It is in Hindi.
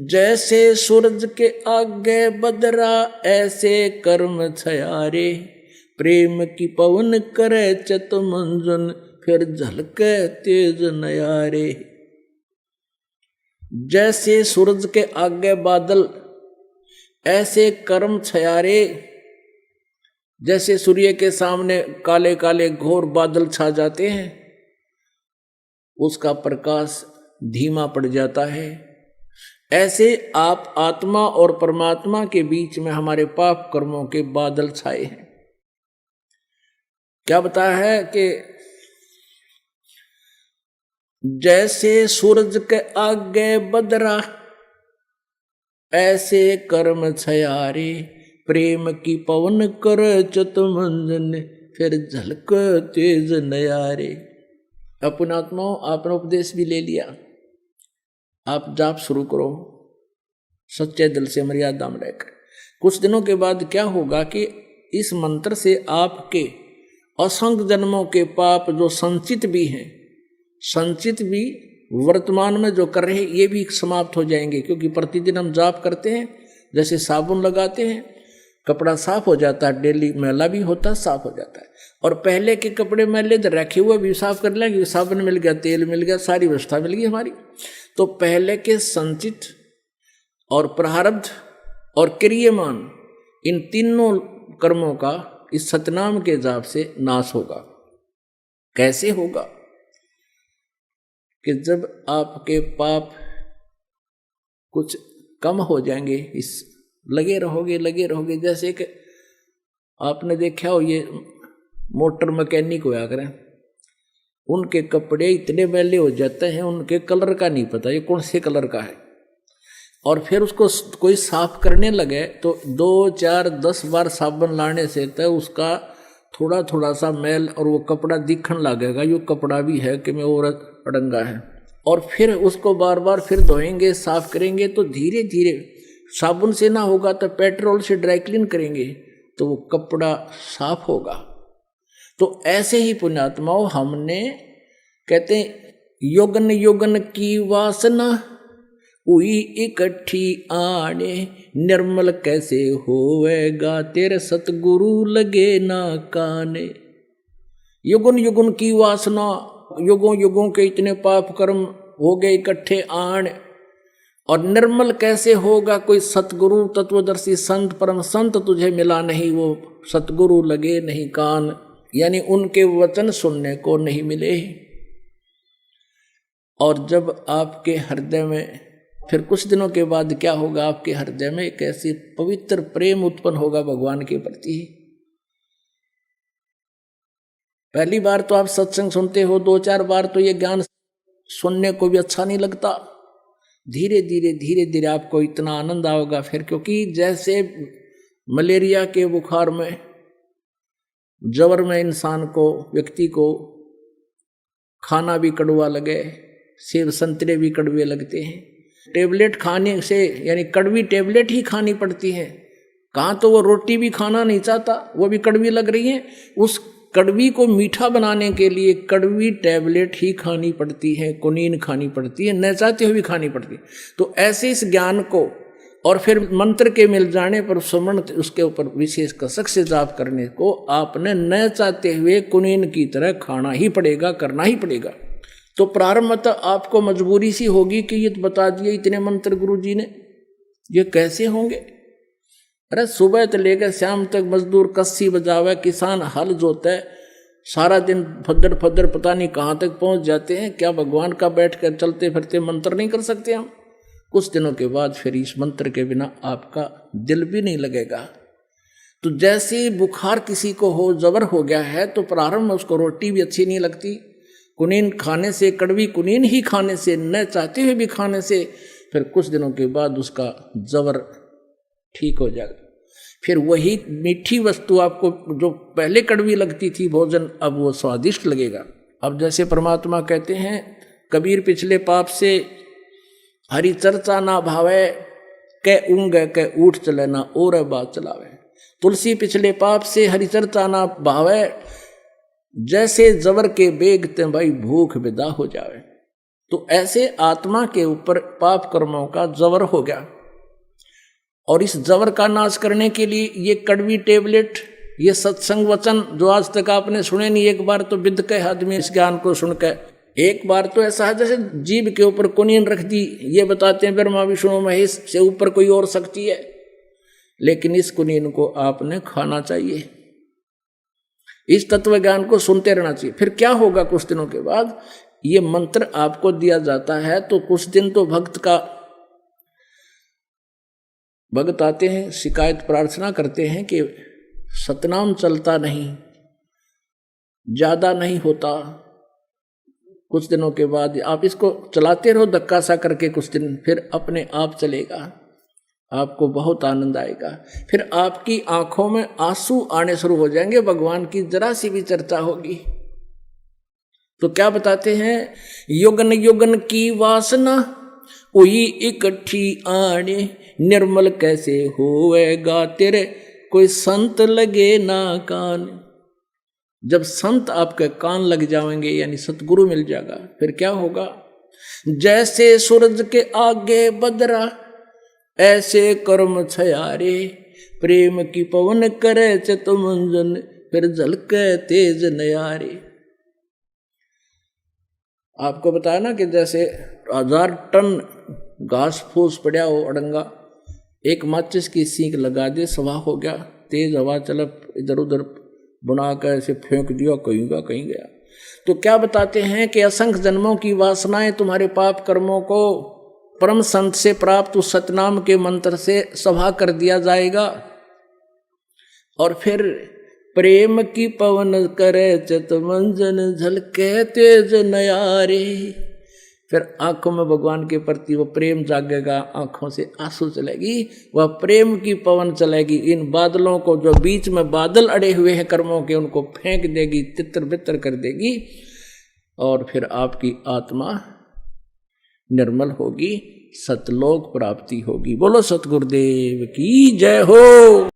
जैसे सूरज के आगे बदरा ऐसे कर्म छयारे, प्रेम की पवन करे चत मंजन फिर झलके तेज नयारे। जैसे सूरज के आगे बादल ऐसे कर्म छयारे, जैसे सूर्य के सामने काले काले घोर बादल छा जाते हैं, उसका प्रकाश धीमा पड़ जाता है, ऐसे आप आत्मा और परमात्मा के बीच में हमारे पाप कर्मों के बादल छाए हैं। क्या बताया है कि जैसे सूरज के आगे बदरा ऐसे कर्म छयारे, प्रेम की पवन कर चत मंजन फिर झलक तेज नयारे। अपन आत्माओं, आपने उपदेश भी ले लिया, आप जाप शुरू करो सच्चे दिल से मर्यादा में रहकर। कुछ दिनों के बाद क्या होगा कि इस मंत्र से आपके असंख्य जन्मों के पाप जो संचित भी हैं, संचित भी वर्तमान में जो कर रहे हैं, ये भी समाप्त हो जाएंगे। क्योंकि प्रतिदिन हम जाप करते हैं, जैसे साबुन लगाते हैं कपड़ा साफ हो जाता है, डेली मैला भी होता है, साफ हो जाता है। और पहले के कपड़े मैले तो रखे हुए भी साफ कर लेंगे, साबुन मिल गया, तेल मिल गया, सारी व्यवस्था मिल गई हमारी। तो पहले के संचित और प्रारब्ध और क्रियमान, इन तीनों कर्मों का इस सतनाम के जाप से नाश होगा। कैसे होगा? कि जब आपके पाप कुछ कम हो जाएंगे, इस लगे रहोगे। जैसे कि आपने देखा हो, ये मोटर मैकेनिक होया करें, उनके कपड़े इतने मैले हो जाते हैं, उनके कलर का नहीं पता ये कौन से कलर का है, और फिर उसको कोई साफ करने लगे तो 2, 4, 10 बार साबुन लाने से तो उसका थोड़ा थोड़ा सा मैल और वो कपड़ा दिखने लगेगा, ये कपड़ा भी है कि मैं औरत अड़ंगा है। और फिर उसको बार बार फिर धोएंगे, साफ करेंगे, तो धीरे धीरे साबुन से ना होगा तो पेट्रोल से ड्राई क्लीन करेंगे तो वो कपड़ा साफ होगा। तो ऐसे ही पुण्यात्माओं, हमने कहते हैं योगन योगन की वासना हुई इकट्ठी आने, निर्मल कैसे होवेगा तेरे सतगुरु लगे ना काने। युगन युगन की वासना, युगों युगों के इतने पाप कर्म हो गए इकट्ठे आण, और निर्मल कैसे होगा कोई सतगुरु तत्वदर्शी संत परम संत तुझे मिला नहीं, वो सतगुरु लगे नहीं कान, यानी उनके वचन सुनने को नहीं मिले। और जब आपके हृदय में, फिर कुछ दिनों के बाद क्या होगा, आपके हृदय में एक ऐसी पवित्र प्रेम उत्पन्न होगा भगवान के प्रति। पहली बार तो आप सत्संग सुनते हो, 2-4 बार तो ये ज्ञान सुनने को भी अच्छा नहीं लगता। धीरे धीरे आपको इतना आनंद आओगा फिर, क्योंकि जैसे मलेरिया के बुखार में, जवर में इंसान को, व्यक्ति को खाना भी कड़वा लगे, सेब संतरे भी कड़वे लगते हैं, टेबलेट खाने से, यानी कड़वी टेबलेट ही खानी पड़ती है। कहाँ तो वो रोटी भी खाना नहीं चाहता, वो भी कड़वी लग रही है, उस कड़वी को मीठा बनाने के लिए कड़वी टेबलेट ही खानी पड़ती है, कुनीन खानी पड़ती है, न चाहते हुए भी खानी पड़ती है। तो ऐसे इस ज्ञान को, और फिर मंत्र के मिल जाने पर सुमन उसके ऊपर विशेष कसक से जाप करने को आपने न चाहते हुए कुनीन की तरह खाना ही पड़ेगा, करना ही पड़ेगा। तो प्रारंभ में तो आपको मजबूरी सी होगी कि ये बता दिए इतने मंत्र गुरु जी ने, ये कैसे होंगे। अरे सुबह से लेकर शाम तक मजदूर कस्सी बजावे, किसान हल जोता है, सारा दिन फद्दर फद्दर पता नहीं कहाँ तक पहुँच जाते हैं। क्या भगवान का बैठ कर चलते फिरते मंत्र नहीं कर सकते हम? कुछ दिनों के बाद फिर इस मंत्र के बिना आपका दिल भी नहीं लगेगा। तो जैसे बुखार किसी को हो, जबर हो गया है, तो प्रारंभ में उसको रोटी भी अच्छी नहीं लगती, कुनीन खाने से, कड़वी कुनीन ही खाने से, न चाहते हुए भी खाने से, फिर कुछ दिनों के बाद उसका जबर ठीक हो जाएगा। फिर वही मीठी वस्तु आपको जो पहले कड़वी लगती थी भोजन, अब वो स्वादिष्ट लगेगा। अब जैसे परमात्मा कहते हैं, कबीर पिछले पाप से हरि चर्चा ना भावे, कै ऊँग कै ऊठ चले ना और बात चलावे। तुलसी पिछले पाप से हरि चर्चा ना भावे, जैसे जबर के बेग ते भाई भूख विदा हो जावे। तो ऐसे आत्मा के ऊपर पाप कर्मों का जबर हो गया, और इस जबर का नाश करने के लिए ये कड़वी टेबलेट, ये सत्संग वचन जो आज तक आपने सुने नहीं, एक बार तो विद के आदमी इस ज्ञान को सुनकर, एक बार तो ऐसा है जैसे जीभ के ऊपर कुनीन रख दी, ये बताते हैं ब्रह्मा विष्णु महेश से ऊपर कोई और शक्ति है, लेकिन इस कुनीन को आपने खाना चाहिए, इस तत्व ज्ञान को सुनते रहना चाहिए। फिर क्या होगा, कुछ दिनों के बाद ये मंत्र आपको दिया जाता है, तो कुछ दिन तो भक्त आते हैं, शिकायत प्रार्थना करते हैं कि सतनाम चलता नहीं, ज्यादा नहीं होता। कुछ दिनों के बाद आप इसको चलाते रहो धक्का सा करके कुछ दिन, फिर अपने आप चलेगा, आपको बहुत आनंद आएगा। फिर आपकी आंखों में आंसू आने शुरू हो जाएंगे, भगवान की जरा सी भी चर्चा होगी। तो क्या बताते हैं, युगन युगन की वासना उही इकट्ठी आने, निर्मल कैसे होएगा तेरे कोई संत लगे ना कान। जब संत आपके कान लग जाएंगे, यानी सतगुरु मिल जाएगा, फिर क्या होगा, जैसे सूरज के आगे बदरा ऐसे कर्म छयारे, प्रेम की पवन करे चितमंजन फिर झलके तेज नयारे। आपको बताया ना कि जैसे 1000 टन घास फूस पड़ा हो अड़ंगा, एक माचिस की सीख लगा दे, सवा हो गया, तेज हवा चलप इधर उधर बुना कर ऐसे फेंक दिया, कहीं गया। तो क्या बताते हैं कि असंख्य जन्मों की वासनाएं, तुम्हारे पाप कर्मों को परम संत से प्राप्त उस सतनाम के मंत्र से सभा कर दिया जाएगा, और फिर प्रेम की पवन करे चितमंजन झलके तेज नयारे। फिर आंखों में भगवान के प्रति वो प्रेम जागेगा, आंखों से आंसू चलेगी, वह प्रेम की पवन चलेगी, इन बादलों को जो बीच में बादल अड़े हुए हैं कर्मों के, उनको फेंक देगी, तितर बितर कर देगी, और फिर आपकी आत्मा निर्मल होगी, सतलोक प्राप्ति होगी। बोलो सतगुरुदेव की जय हो।